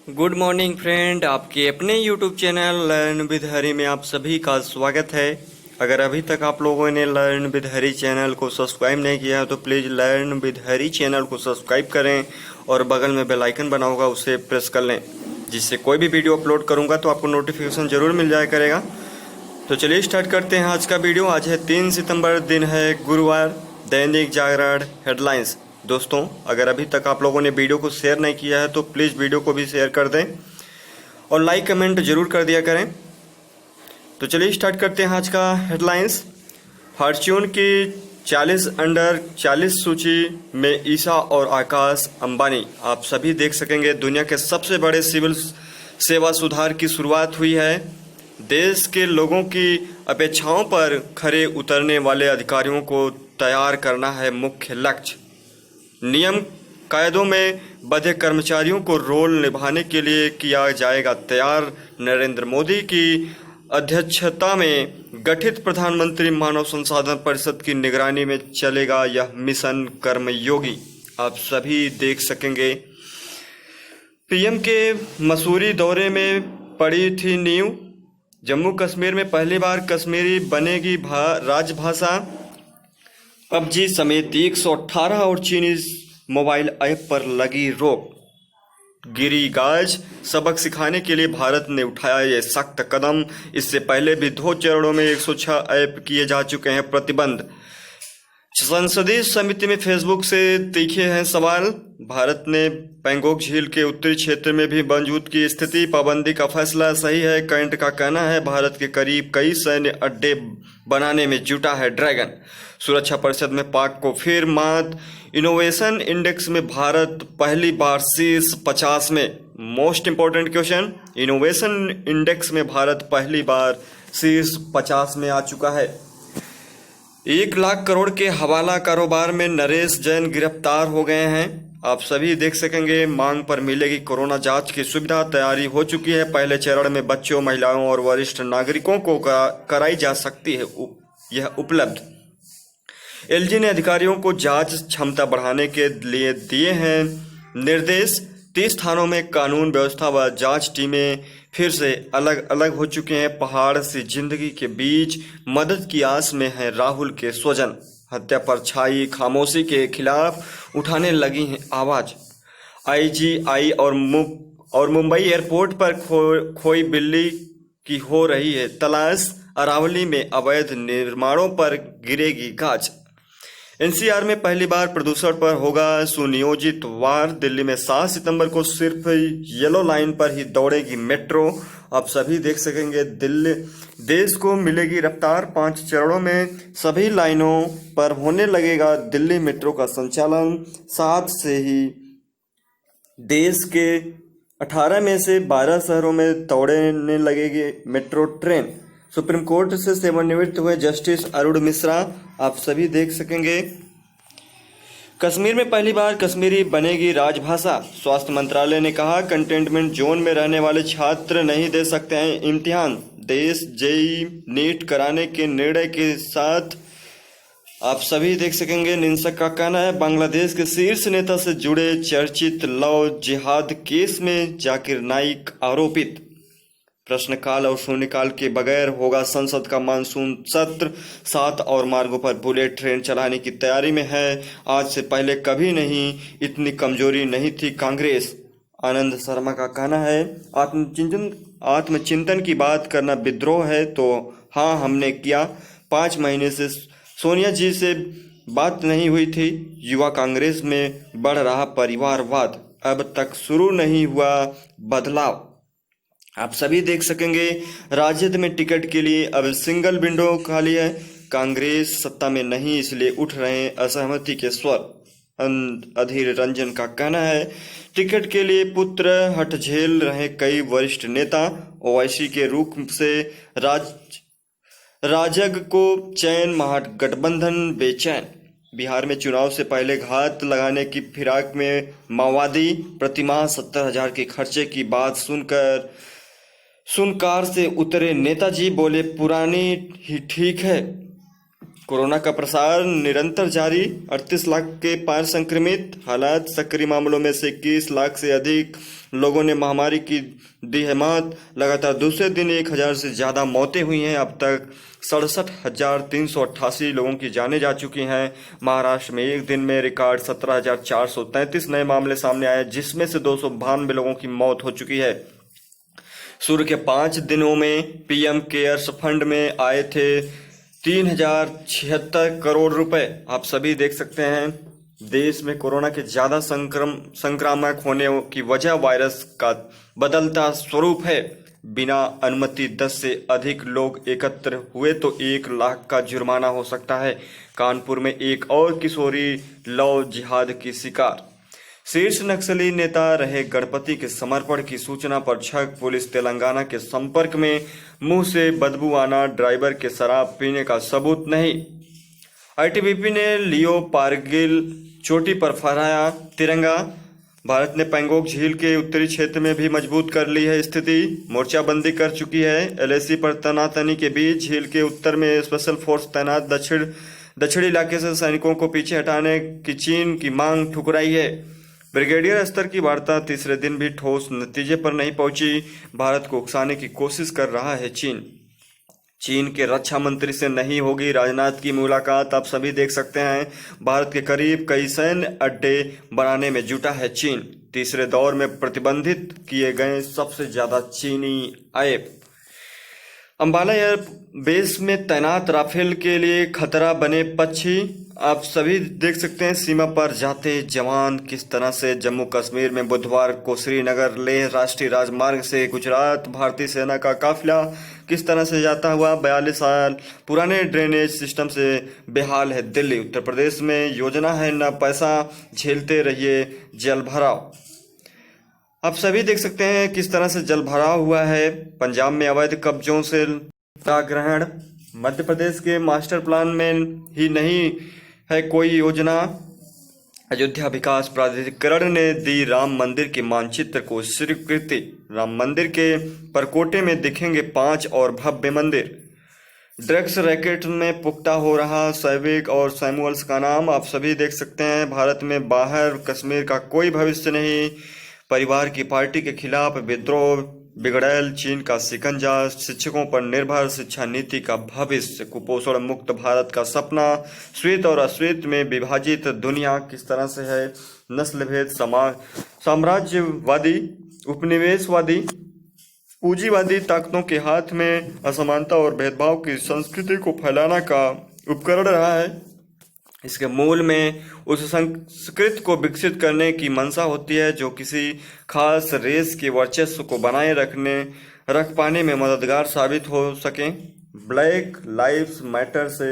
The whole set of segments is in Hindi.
गुड मॉर्निंग फ्रेंड, आपके अपने यूट्यूब चैनल लर्न विद हरी में आप सभी का स्वागत है। अगर अभी तक आप लोगों ने लर्न विद हरी चैनल को सब्सक्राइब नहीं किया है तो please learn with Hari channel को सब्सक्राइब करें और बगल में बेल आइकन बना होगा उसे प्रेस कर लें, जिससे कोई भी वीडियो अपलोड करूंगा तो आपको नोटिफिकेशन ज़रूर मिल जाया करेगा। तो चलिए स्टार्ट करते हैं आज का वीडियो। आज है 3 सितंबर, दिन है गुरुवार। दैनिक जागरण हेडलाइंस। दोस्तों, अगर अभी तक आप लोगों ने वीडियो को शेयर नहीं किया है तो प्लीज़ वीडियो को भी शेयर कर दें और लाइक कमेंट जरूर कर दिया करें। तो चलिए स्टार्ट करते हैं आज का हेडलाइंस। फॉर्च्यून की 40 अंडर 40 सूची में ईशा और आकाश अंबानी आप सभी देख सकेंगे। दुनिया के सबसे बड़े सिविल सेवा सुधार की शुरुआत हुई है। देश के लोगों की अपेक्षाओं पर खरे उतरने वाले अधिकारियों को तैयार करना है मुख्य लक्ष्य। नियम कायदों में बंधे कर्मचारियों को रोल निभाने के लिए किया जाएगा तैयार। नरेंद्र मोदी की अध्यक्षता में गठित प्रधानमंत्री मानव संसाधन परिषद की निगरानी में चलेगा यह मिशन कर्मयोगी। आप सभी देख सकेंगे। पीएम के मसूरी दौरे में पड़ी थी नींव। जम्मू कश्मीर में पहली बार कश्मीरी बनेगी राजभाषा। पबजी समेत 118 और चीनी मोबाइल ऐप पर लगी रोक। गिरिराज सबक सिखाने के लिए भारत ने उठाया ये सख्त कदम। इससे पहले भी 2 चरणों में 106 ऐप किए जा चुके हैं प्रतिबंध। संसदीय समिति में फेसबुक से तीखे हैं सवाल। भारत ने पैंगोंग झील के उत्तरी क्षेत्र में भी मौजूद की स्थिति। पाबंदी का फैसला सही है। कैंट का कहना है भारत के करीब कई सैन्य अड्डे बनाने में जुटा है ड्रैगन। सुरक्षा परिषद में पाक को फिर मात। इनोवेशन इंडेक्स में भारत पहली बार शीर्ष 50 में। Most important question, innovation index में भारत पहली बार शीर्ष 50 में आ चुका है। 1 लाख करोड़ के हवाला कारोबार में नरेश जैन गिरफ्तार हो गए हैं। आप सभी देख सकेंगे। मांग पर मिलेगी कोरोना जांच की सुविधा। तैयारी हो चुकी है। पहले चरण में बच्चों, महिलाओं और वरिष्ठ नागरिकों को कराई जा सकती है यह उपलब्ध। एलजी ने अधिकारियों को जांच क्षमता बढ़ाने के लिए दिए हैं निर्देश। 30 थानों में कानून व्यवस्था व जांच टीमें फिर से अलग अलग हो चुके हैं। पहाड़ से जिंदगी के बीच मदद की आस में हैं राहुल के स्वजन। हत्या पर छाई खामोशी के खिलाफ उठाने लगी हैं आवाज। आईजीआई और मुंबई एयरपोर्ट पर खोई बिल्ली की हो रही है तलाश। अरावली में अवैध निर्माणों पर गिरेगी गाज। एनसीआर में पहली बार प्रदूषण पर होगा सुनियोजित वार। दिल्ली में 7 सितंबर को सिर्फ येलो लाइन पर ही दौड़ेगी मेट्रो। आप सभी देख सकेंगे। दिल्ली देश को मिलेगी रफ्तार। 5 चरणों में सभी लाइनों पर होने लगेगा दिल्ली मेट्रो का संचालन। 7 से ही देश के 18 में से 12 शहरों में दौड़ने लगेगी मेट्रो ट्रेन। सुप्रीम कोर्ट से सेवानिवृत्त हुए जस्टिस अरुण मिश्रा आप सभी देख सकेंगे। कश्मीर में पहली बार कश्मीरी बनेगी राजभाषा। स्वास्थ्य मंत्रालय ने कहा कंटेनमेंट जोन में रहने वाले छात्र नहीं दे सकते हैं इम्तिहान। देश जेईई नीट कराने के निर्णय के साथ आप सभी देख सकेंगे। निंसक का कहना है बांग्लादेश के शीर्ष नेता से जुड़े चर्चित लव जिहाद केस में जाकिर नाइक आरोपित। प्रश्नकाल और शून्यकाल के बगैर होगा संसद का मानसून सत्र। 7 और मार्गों पर बुलेट ट्रेन चलाने की तैयारी में है। आज से पहले कभी नहीं इतनी कमजोरी नहीं थी कांग्रेस। आनंद शर्मा का कहना है आत्मचिंतन की बात करना विद्रोह है तो हाँ हमने किया। 5 महीने से सोनिया जी से बात नहीं हुई थी। युवा कांग्रेस में बढ़ रहा परिवारवाद। अब तक शुरू नहीं हुआ बदलाव। आप सभी देख सकेंगे। राजद में टिकट के लिए अब सिंगल विंडो खाली है। कांग्रेस सत्ता में नहीं इसलिए उठ रहे असहमति के स्वर। अधीर रंजन का कहना है टिकट के लिए पुत्र हट झेल रहे कई वरिष्ठ नेता। ओवैसी के रूप से राजग को चैन, महागठबंधन बेचैन। बिहार में चुनाव से पहले घात लगाने की फिराक में माओवादी। प्रतिमाह 70,000 के खर्चे की बात सुनकार से उतरे नेताजी। बोले पुरानी ही ठीक है। कोरोना का प्रसार निरंतर जारी, 38 लाख के पार संक्रमित। हालात, सक्रिय मामलों में से 21 लाख से अधिक लोगों ने महामारी की दी है मात। लगातार दूसरे दिन 1000 से ज्यादा मौतें हुई हैं। अब तक 67,388 लोगों की जानें जा चुकी हैं। महाराष्ट्र में एक दिन में रिकॉर्ड 17,433 नए मामले सामने आए, जिसमें से 292 लोगों की मौत हो चुकी है। शुरू के 5 दिनों में पीएम केयर्स फंड में आए थे 3,076 करोड़ रुपए। आप सभी देख सकते हैं, देश में कोरोना के ज्यादा संक्रामक होने की वजह वायरस का बदलता स्वरूप है। बिना अनुमति 10 से अधिक लोग एकत्र हुए तो 1 लाख का जुर्माना हो सकता है। कानपुर में एक और किशोरी लव जिहाद की शिकार। शीर्ष नक्सली नेता रहे गणपति के समर्पण की सूचना पर छक पुलिस तेलंगाना के संपर्क में। मुंह से बदबू आना, ड्राइवर के शराब पीने का सबूत नहीं। आईटीबीपी ने लियो पारगिल चोटी पर फहराया तिरंगा। भारत ने पैंगोंग झील के उत्तरी क्षेत्र में भी मजबूत कर ली है स्थिति, मोर्चाबंदी कर चुकी है। एलएसी पर तनातनी के बीच झील के उत्तर में स्पेशल फोर्स तैनात। दक्षिणी इलाके से सैनिकों को पीछे हटाने की चीन की मांग ठुकराई है। ब्रिगेडियर स्तर की वार्ता तीसरे दिन भी ठोस नतीजे पर नहीं पहुंची। भारत को उकसाने की कोशिश कर रहा है चीन के रक्षा मंत्री से नहीं होगी राजनाथ की मुलाकात। आप सभी देख सकते हैं, भारत के करीब कई सैन्य अड्डे बनाने में जुटा है चीन। तीसरे दौर में प्रतिबंधित किए गए सबसे ज्यादा चीनी आए। अंबाला एयर बेस में तैनात राफेल के लिए खतरा बने पक्षी। आप सभी देख सकते हैं, सीमा पर जाते जवान किस तरह से। जम्मू कश्मीर में बुधवार को श्रीनगर लेह राष्ट्रीय राजमार्ग से गुजरात भारतीय सेना का काफिला किस तरह से जाता हुआ। 42 साल पुराने ड्रेनेज सिस्टम से बेहाल है दिल्ली। उत्तर प्रदेश में योजना है न पैसा, झेलते रहिए जल भराव। आप सभी देख सकते हैं किस तरह से जल भराव हुआ है। पंजाब में अवैध कब्जों से ग्रहण। मध्य प्रदेश के मास्टर प्लान में ही नहीं है कोई योजना। अयोध्या विकास प्राधिकरण ने दी राम मंदिर के मानचित्र को स्वीकृति। राम मंदिर के परकोटे में दिखेंगे 5 और भव्य मंदिर। ड्रग्स रैकेट में पुख्ता हो रहा सैविक और सैमुअल्स का नाम। आप सभी देख सकते हैं, भारत में बाहर कश्मीर का कोई भविष्य नहीं। परिवार की पार्टी के खिलाफ विद्रोह, बिगड़ैल चीन का शिकंजा, शिक्षकों पर निर्भर शिक्षा नीति का भविष्य, कुपोषण मुक्त भारत का सपना, श्वेत और अश्वेत में विभाजित दुनिया किस तरह से है, नस्ल भेद, साम्राज्यवादी, उपनिवेशवादी, पूंजीवादी ताकतों के हाथ में असमानता और भेदभाव की संस्कृति को फैलाना का उपकरण रहा है। इसके मूल में उस संस्कृति को विकसित करने की मंशा होती है जो किसी खास रेस के वर्चस्व को बनाए रख पाने में मददगार साबित हो सके। ब्लैक लाइव्स मैटर से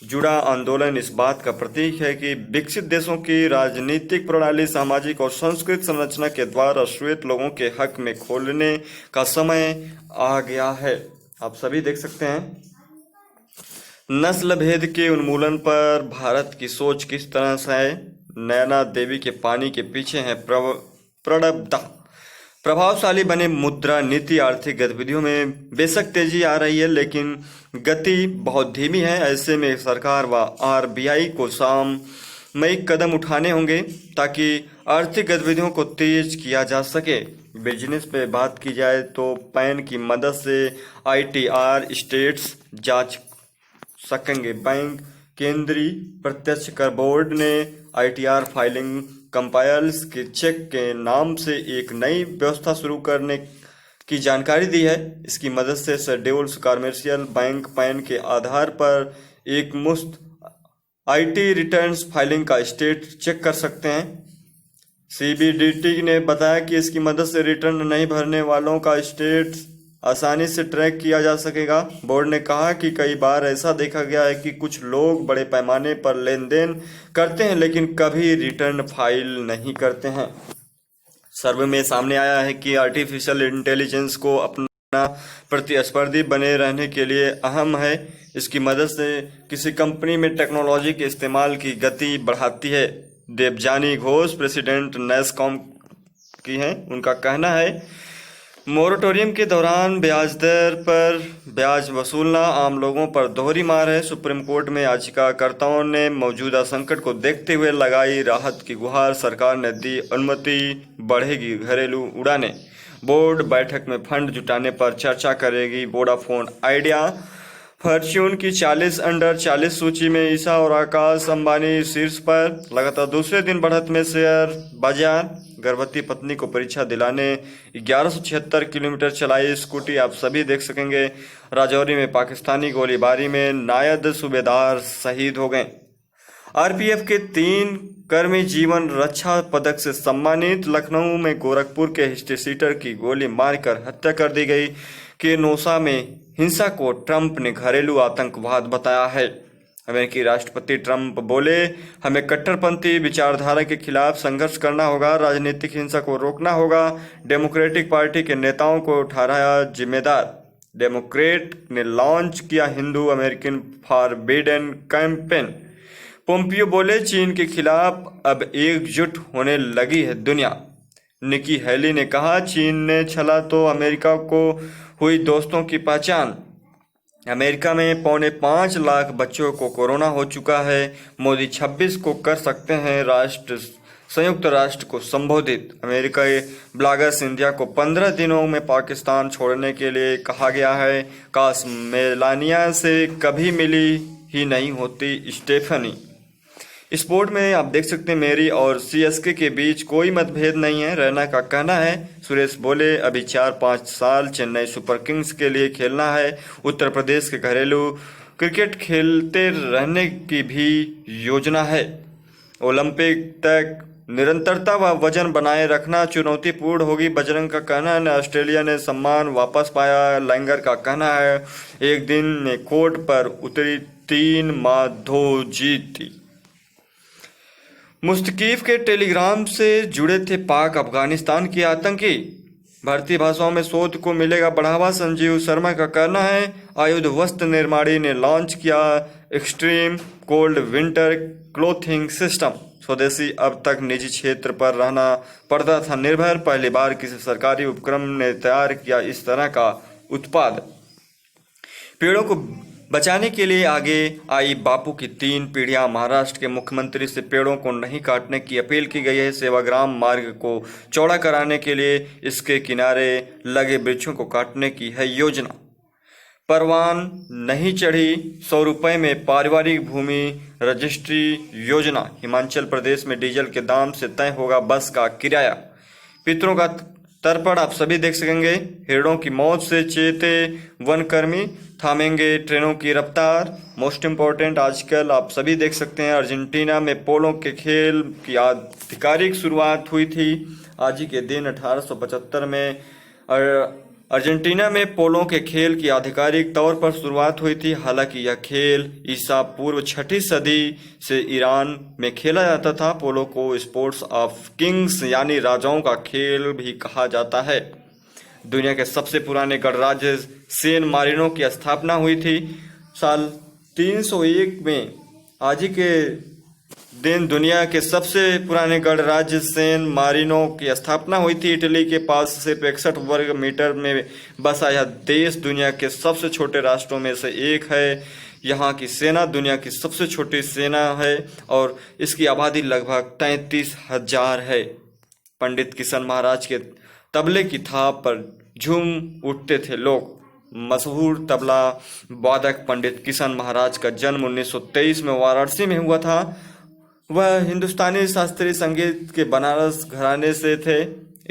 जुड़ा आंदोलन इस बात का प्रतीक है कि विकसित देशों की राजनीतिक प्रणाली, सामाजिक और सांस्कृतिक संरचना के द्वारा श्वेत लोगों के हक में खोलने का समय आ गया है। आप सभी देख सकते हैं, नस्ल भेद के उन्मूलन पर भारत की सोच किस तरह से है। नैना देवी के पानी के पीछे है प्रणबदा। प्रभावशाली बने मुद्रा नीति। आर्थिक गतिविधियों में बेशक तेजी आ रही है, लेकिन गति बहुत धीमी है। ऐसे में सरकार व आरबीआई को सामयिक कदम उठाने होंगे ताकि आर्थिक गतिविधियों को तेज किया जा सके। बिजनेस पे बात की जाए तो पैन की मदद से आईटीआर स्टेट्स जांच सकेंगे। बैंक केंद्रीय प्रत्यक्ष कर बोर्ड ने आईटीआर फाइलिंग कंपाइल्स के चेक के नाम से एक नई व्यवस्था शुरू करने की जानकारी दी है। इसकी मदद से शेड्यूल्स कमर्शियल बैंक पैन के आधार पर एक मुफ्त आईटी रिटर्न्स फाइलिंग का स्टेट चेक कर सकते हैं। सीबीडीटी ने बताया कि इसकी मदद से रिटर्न नहीं भरने वालों का स्टेट आसानी से ट्रैक किया जा सकेगा। बोर्ड ने कहा कि कई बार ऐसा देखा गया है कि कुछ लोग बड़े पैमाने पर लेन देन करते हैं लेकिन कभी रिटर्न फाइल नहीं करते हैं। सर्वे में सामने आया है कि आर्टिफिशियल इंटेलिजेंस को अपना प्रतिस्पर्धी बने रहने के लिए अहम है। इसकी मदद से किसी कंपनी में टेक्नोलॉजी के इस्तेमाल की गति बढ़ाती है। देवजानी घोष प्रेसिडेंट नैसकॉम की हैं। उनका कहना है मोरेटोरियम के दौरान ब्याज दर पर ब्याज वसूलना आम लोगों पर दोहरी मार है। सुप्रीम कोर्ट में याचिकाकर्ताओं ने मौजूदा संकट को देखते हुए लगाई राहत की गुहार। सरकार ने दी अनुमति, बढ़ेगी घरेलू उड़ानें। बोर्ड बैठक में फंड जुटाने पर चर्चा करेगी वोडाफोन आइडिया। फॉर्च्यून की 40 अंडर 40 सूची में ईशा और आकाश अंबानी शीर्ष पर। लगातार दूसरे दिन बढ़त में शेयर बाजार। गर्भवती पत्नी को परीक्षा दिलाने 1176 किलोमीटर चलाई स्कूटी, आप सभी देख सकेंगे। राजौरी में पाकिस्तानी गोलीबारी में नायब सूबेदार शहीद हो गए। आरपीएफ के 3 कर्मी जीवन रक्षा पदक से सम्मानित। लखनऊ में गोरखपुर के हिस्ट्री सीटर की गोली मारकर हत्या कर दी गई। के नौसा में हिंसा को ट्रंप ने घरेलू आतंकवाद बताया है। अमेरिकी राष्ट्रपति ट्रंप बोले, हमें कट्टरपंथी विचारधारा के खिलाफ संघर्ष करना होगा, राजनीतिक हिंसा को रोकना होगा। डेमोक्रेटिक पार्टी के नेताओं को ठहराया जिम्मेदार। डेमोक्रेट ने लॉन्च किया Hindu American forbidden campaign. Pompeo बोले, चीन के खिलाफ अब एकजुट होने लगी है दुनिया। निकी हेली ने कहा, चीन ने छला तो अमेरिका को हुई दोस्तों की पहचान। अमेरिका में 5.25 लाख बच्चों को कोरोना हो चुका है। मोदी 26 को कर सकते हैं संयुक्त राष्ट्र को संबोधित। अमेरिकी ब्लॉगर्स इंडिया को 15 दिनों में पाकिस्तान छोड़ने के लिए कहा गया है। काश मेलानिया से कभी मिली ही नहीं होती स्टेफनी। स्पोर्ट में आप देख सकते हैं मेरी और सीएसके के बीच कोई मतभेद नहीं है, रैना का कहना है। सुरेश बोले, अभी 4-5 साल चेन्नई सुपर किंग्स के लिए खेलना है। उत्तर प्रदेश के घरेलू क्रिकेट खेलते रहने की भी योजना है। ओलंपिक तक निरंतरता व वजन बनाए रखना चुनौतीपूर्ण होगी, बजरंग का कहना है। ऑस्ट्रेलिया ने सम्मान वापस पाया, लैंगर का कहना है। एक दिन में कोर्ट पर उतरी 3 माधो जीती। मुस्तकीफ के टेलीग्राम से जुड़े थे पाक अफगानिस्तान के आतंकी। भारतीय भाषाओं में शोध को मिलेगा बढ़ावा, संजीव शर्मा का कहना है। आयुध वस्त्र निर्माणी ने लॉन्च किया extreme cold winter clothing system. स्वदेशी अब तक निजी क्षेत्र पर रहना पड़ता था निर्भर, पहली बार किसी सरकारी उपक्रम ने तैयार किया इस तरह का उत्पाद। पेड़ों को बचाने के लिए आगे आई बापू की 3 पीढ़ियां। महाराष्ट्र के मुख्यमंत्री से पेड़ों को नहीं काटने की अपील की गई है। सेवाग्राम मार्ग को चौड़ा कराने के लिए इसके किनारे लगे वृक्षों को काटने की है योजना। परवान नहीं चढ़ी 100 रुपये में पारिवारिक भूमि रजिस्ट्री योजना। हिमाचल प्रदेश में डीजल के दाम से तय होगा बस का किराया। पितरों का तर्पण आप सभी देख सकेंगे। हिरणों की मौत से चेते वनकर्मी, थामेंगे ट्रेनों की रफ्तार। मोस्ट इम्पोर्टेंट आजकल आप सभी देख सकते हैं, अर्जेंटीना में पोलो के खेल की आधिकारिक शुरुआत हुई थी। आज ही के दिन 1875 में अर्जेंटीना में पोलो के खेल की आधिकारिक तौर पर शुरुआत हुई थी। हालांकि यह खेल ईसा पूर्व 6वीं सदी से ईरान में खेला जाता था। पोलो को स्पोर्ट्स ऑफ किंग्स यानी राजाओं का खेल भी कहा जाता है। दुनिया के सबसे पुराने गणराज्य सैन मारिनो की स्थापना हुई थी साल 301 में। आज ही के दिन दुनिया के सबसे पुराने गणराज्य सैन मारिनो की स्थापना हुई थी। इटली के पास सिर्फ 61 वर्ग मीटर में बसा यह देश दुनिया के सबसे छोटे राष्ट्रों में से एक है। यहाँ की सेना दुनिया की सबसे छोटी सेना है और इसकी आबादी लगभग 33,000 है। पंडित किशन महाराज के तबले की थाप पर झूम उठते थे लोग। मशहूर तबला वादक पंडित किशन महाराज का जन्म 1923 में वाराणसी में हुआ था। वह हिंदुस्तानी शास्त्रीय संगीत के बनारस घराने से थे।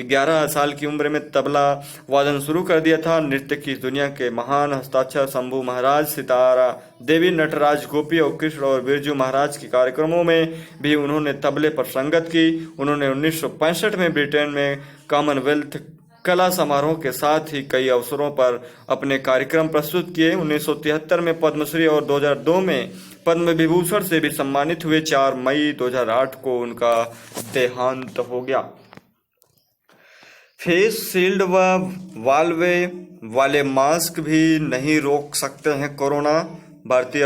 11 साल की उम्र में तबला वादन शुरू कर दिया था। नृत्य की दुनिया के महान हस्ताक्षर शंभू महाराज, सितारा देवी, नटराज गोपी और कृष्ण और बिरजू महाराज के कार्यक्रमों में भी उन्होंने तबले पर संगत की। उन्होंने 1965 में ब्रिटेन में कॉमनवेल्थ कला समारोह के साथ ही कई अवसरों पर अपने कार्यक्रम प्रस्तुत किए। 1973 में पद्मश्री और 2002 में पद्म विभूषण से भी सम्मानित हुए। 4 मई 2008 को उनका देहांत हो गया। फेस शील्ड व वाल्वे वाले मास्क भी नहीं रोक सकते हैं कोरोना। भारतीय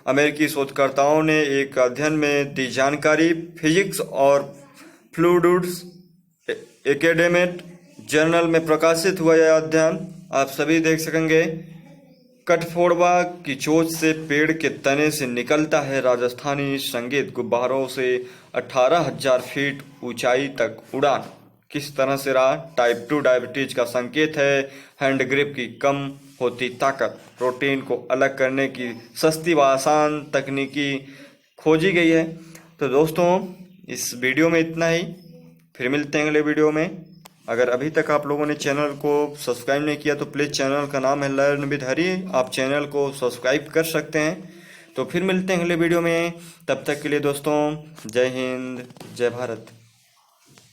अमेरिकी शोधकर्ताओं ने एक अध्ययन में दी जानकारी। फिजिक्स और फ्लूइड्स एकेडमिक जर्नल में प्रकाशित हुआ यह अध्ययन आप सभी देख सकेंगे। कठफोड़वा की चोंच से पेड़ के तने से निकलता है राजस्थानी संगीत, गुब्बारों से 18,000 फीट ऊंचाई तक उड़ान। किस तरह से रहा? टाइप 2 डायबिटीज का संकेत है। हैंड ग्रिप की कम होती ताकत। प्रोटीन को अलग करने की सस्ती व आसान तकनीकी खोजी गई है। तो दोस्तों इस वीडियो में इतना ही, फिर मिलते हैं अगले वीडियो में। अगर अभी तक आप लोगों ने चैनल को सब्सक्राइब नहीं किया तो प्लीज़, चैनल का नाम है लर्न विद हरी, आप चैनल को सब्सक्राइब कर सकते हैं। तो फिर मिलते हैं अगले वीडियो में, तब तक के लिए दोस्तों जय हिंद जय भारत।